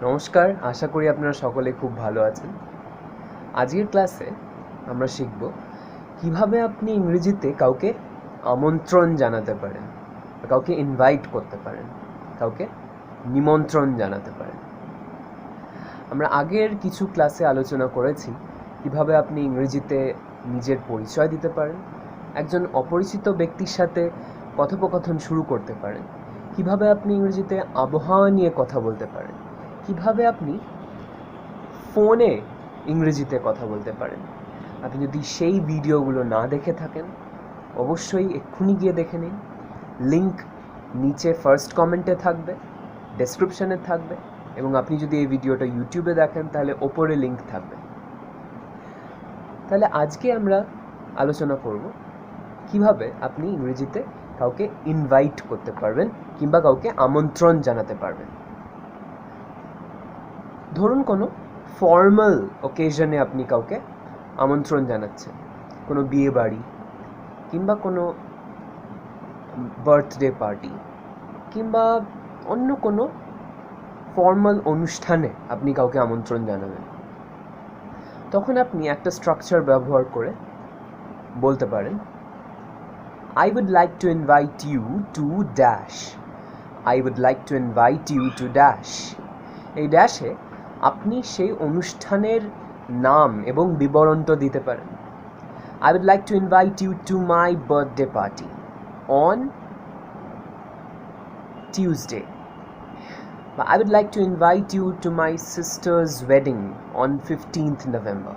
নমস্কার, আশা করি আপনারা সকলে খুব ভালো আছেন। আজকের ক্লাসে আমরা শিখব কিভাবে আপনি ইংরেজিতে কাউকে আমন্ত্রণ জানাতে পারেন, কাউকে ইনভাইট করতে পারেন, কাউকে নিমন্ত্রণ জানাতে পারেন। আমরা আগের কিছু ক্লাসে আলোচনা করেছি কিভাবে আপনি ইংরেজিতে নিজের পরিচয় দিতে পারেন, একজন অপরিচিত ব্যক্তির সাথে কথোপকথন শুরু করতে পারেন, কিভাবে আপনি ইংরেজিতে আবহাওয়া নিয়ে কথা বলতে পারেন, কিভাবে আপনি ফোনে ইংরেজিতে কথা বলতে পারেন। আপনি যদি সেই ভিডিওগুলো না দেখে থাকেন অবশ্যই এক্ষুনি গিয়ে দেখে নিন। লিংক নিচে ফার্স্ট কমেন্টে থাকবে, ডেসক্রিপশানে থাকবে, এবং আপনি যদি এই ভিডিওটা ইউটিউবে দেখেন তাহলে ওপরে লিংক থাকবে। তাহলে আজকে আমরা আলোচনা করব কিভাবে আপনি ইংরেজিতে কাউকে ইনভাইট করতে পারবেন কিংবা কাউকে আমন্ত্রণ জানাতে পারবেন। ধরুন কোনো ফর্মাল অকেশনে আপনি কাউকে আমন্ত্রণ জানাচ্ছেন, কোনো বিয়ে বাড়ি কিংবা কোনো বার্থডে পার্টি কিংবা অন্য কোনো ফর্মাল অনুষ্ঠানে আপনি কাউকে আমন্ত্রণ জানাবেন। তখন আপনি একটা স্ট্রাকচার ব্যবহার করে বলতে পারেন, I would like to invite you to dash. I would like to invite you to dash. এই ড্যাশে আপনি সেই অনুষ্ঠানের নাম এবং বিবরণটা দিতে পারেন। I would like to invite you to my birthday party on Tuesday. I would like to invite you to my sister's wedding on 15th November.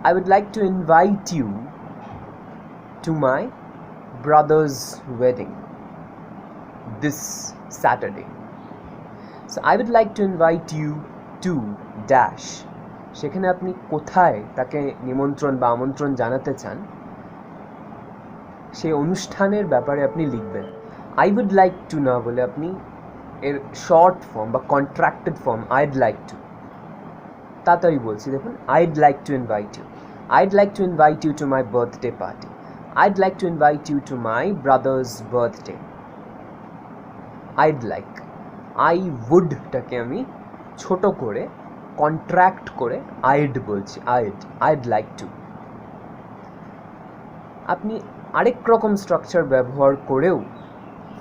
I would like to invite you to my brother's wedding this Saturday. So I would like to invite you to dash. সেখানে আপনি কোথায় তাকে নিমন্ত্রণ বা আমন্ত্রণ জানাতে চান সেই অনুষ্ঠানের ব্যাপারে আপনি লিখবেন। I would like to না বলে আপনি এর শর্ট ফর্ম বা contracted form I'd like to, তাড়াতাড়ি বলছি দেখুন, I'd like to invite you. I'd like to invite you to my birthday party. I'd like to invite you to my brother's birthday. I'd like, I would টাকে আমি ছোট করে contract করে I'd বলছি, I'd like to। আপনি আরেক রকম structure ব্যবহার করেও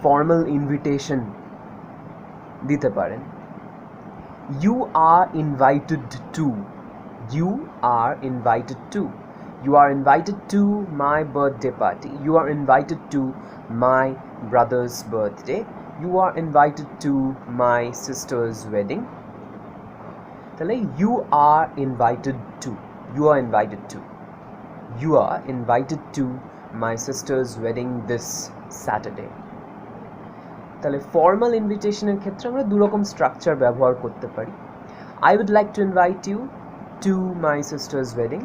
ফর্মাল ইনভিটেশন দিতে পারেন। You are invited to, you are invited to, you are invited to my birthday party, you are invited to my brother's birthday, you are invited to my sister's wedding. তাহলে you are invited to, you are invited to, you are invited to my sister's wedding this Saturday. তাহলে formal ইনভিটেশনের ক্ষেত্রে আমরা দুরকম structure ব্যবহার করতে পারি। I would like to invite you to my sister's wedding.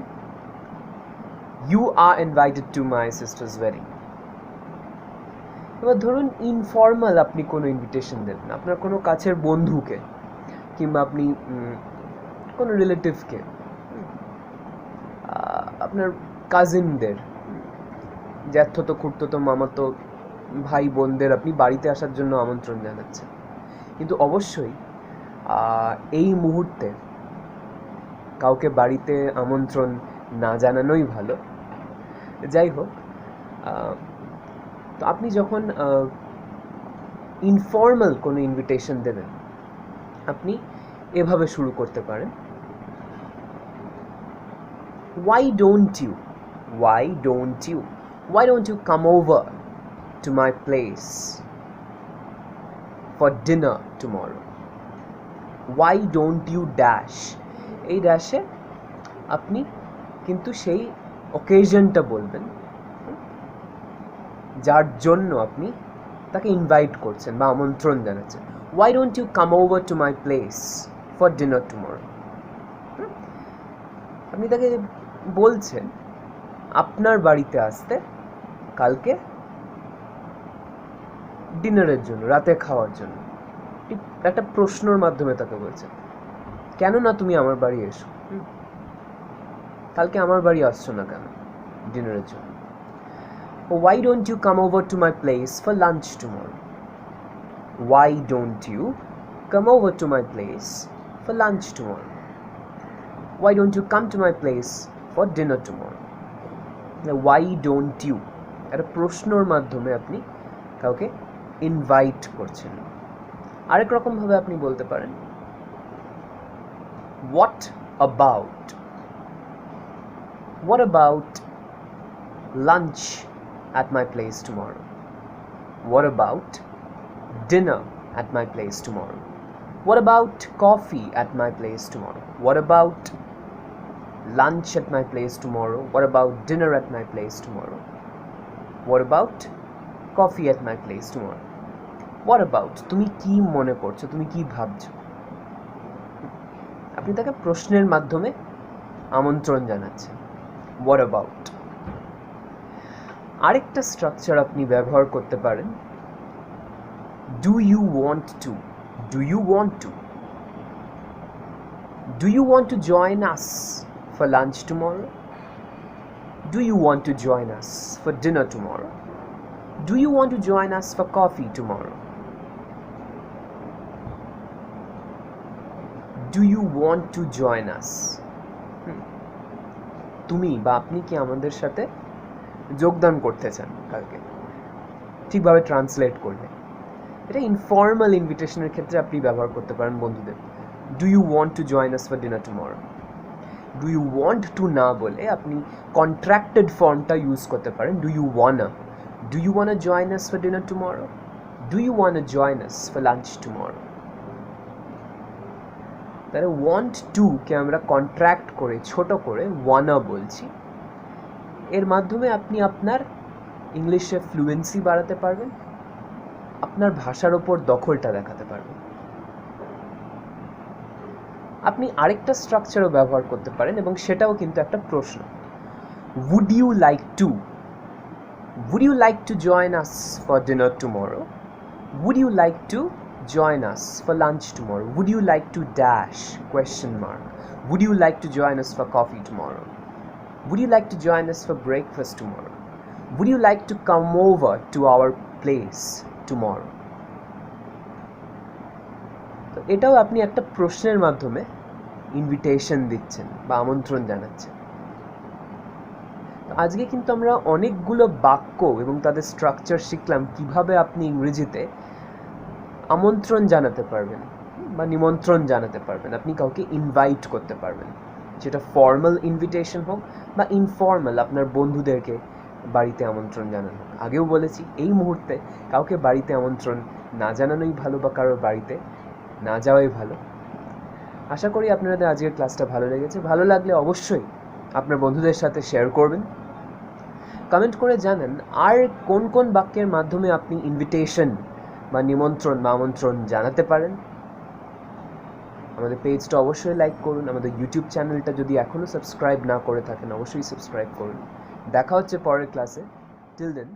You are invited to my sister's wedding. এবার ধরুন informal আপনি কোনো ইনভিটেশন দেবেন আপনার কোনো কাছের বন্ধুকে কিংবা আপনি কোনো রিলেটিভকে, আপনার কাজিনদের, জ্যাঠতো খুড়তো মামাতো ভাই বোনদের আপনি বাড়িতে আসার জন্য আমন্ত্রণ জানাচ্ছেন, কিন্তু অবশ্যই এই মুহূর্তে কাউকে বাড়িতে আমন্ত্রণ না জানানোই ভালো। যাই হোক, তো আপনি যখন ইনফর্মাল কোনো ইনভিটেশন দেবেন আপনি এভাবে শুরু করতে পারেন, Why don't you, why don't you, why don't you come over to my place for dinner tomorrow? Why don't you dash? এই ড্যাশে আপনি কিন্তু সেই অকেশনটা বলবেন যার জন্য আপনি তাকে ইনভাইট করছেন বা আমন্ত্রণ জানাচ্ছেন। Why don't you come over to my place for dinner tomorrow? আপনি তাকে বলছেন আপনার বাড়িতে আসতে কালকে ডিনারের জন্য, রাতে খাওয়ার জন্য। একটা প্রশ্নর মাধ্যমে তাকে বলছেন, কেন না তুমি আমার বাড়ি এসো, কালকে আমার বাড়ি আসছো না কেন ডিনারের জন্য? Why don't you come over to my place for lunch tomorrow? Why don't you come over to my place for lunch tomorrow? Why don't you come to my place for dinner tomorrow? Why don't you? একটা প্রশ্নর মাধ্যমে আপনি কাউকে invite করছেন। আরেক রকম ভাবে আপনি বলতে পারেন what about lunch at my place tomorrow? What about dinner at my place tomorrow? What about coffee at my place tomorrow? What about lunch at my place tomorrow? What about dinner at my place tomorrow? What about coffee at my place tomorrow? What about? তুমি কি মনে করছো, তুমি কি ভাবছো? আপনি তাকে প্রশ্নের মাধ্যমে আমন্ত্রণ জানাচ্ছেন। What about? আরেকটা স্ট্রাকচার আপনি ব্যবহার করতে পারেন do you want to? Do you want to? Do you want to join us for lunch tomorrow? Do you want to join us for dinner tomorrow? Do you want to join us for coffee tomorrow? Do you want to join us? তুমি বা আপনি কি আমাদের সাথে যোগদান করতে চান কালকে? ঠিকভাবে ট্রান্সলেট করলে এটা ইনফর্মাল ইনভিটেশনের ক্ষেত্রে আপনি ব্যবহার করতে পারেন বন্ধুদের। Do you want to join us for dinner tomorrow? Do you want to না বলে আপনি কন্ট্রাক্টেড ফর্মটা ইউজ করতে পারেন do you wanna. Do you wanna join us for dinner tomorrow? Do you wanna join us for lunch tomorrow? তাহলে want টুকে আমরা contract করে ছোট করে ওয়ানা বলছি। এর মাধ্যমে আপনি আপনার ইংলিশে ফ্লুয়েন্সি বাড়াতে পারবেন, আপনার ভাষার ওপর দখলটা দেখাতে পারবেন। আপনি আরেকটা স্ট্রাকচারও ব্যবহার করতে পারেন এবং সেটাও কিন্তু একটা প্রশ্ন। would you like to? Would you like to join us for dinner tomorrow? Would you like to join us for lunch tomorrow? Would you like to dash ? Would you like to join us for coffee tomorrow? Would you like to join us for breakfast tomorrow? Would you like to come over to our place tomorrow? তো এটাও আপনি একটা প্রশ্নের মাধ্যমে invitation দিচ্ছেন বা আমন্ত্রণ জানাচ্ছেন। তো আজকে কিন্তু আমরা অনেকগুলো বাক্য এবং তাদের স্ট্রাকচার শিখলাম কিভাবে আপনি ইংরেজিতে আমন্ত্রণ জানাতে পারবেন বা নিমন্ত্রণ জানাতে পারবেন, আপনি কাউকে ইনভাইট করতে পারবেন, যেটা ফর্মাল ইনভিটেশন হোক বা ইনফর্মাল আপনার বন্ধুদেরকে বাড়িতে আমন্ত্রণ জানানো। আগেও বলেছি এই মুহূর্তে কাউকে বাড়িতে আমন্ত্রণ না জানানোই ভালো বা কারোর বাড়িতে না যাওয়াই ভালো। আশা করি আপনাদের আজকের ক্লাসটা ভালো লেগেছে। ভালো লাগলে অবশ্যই আপনার বন্ধুদের সাথে শেয়ার করবেন, কমেন্ট করে জানান আর কোন কোন বাক্যের মাধ্যমে আপনি ইনভিটেশন বা নিমন্ত্রণ বা আমন্ত্রণ জানাতে পারেন। আমাদের পেজটা অবশ্যই লাইক করুন, আমাদের ইউটিউব চ্যানেলটা যদি এখনও সাবস্ক্রাইব না করে থাকেন অবশ্যই সাবস্ক্রাইব করুন। দেখা হচ্ছে পরের ক্লাসে। Till then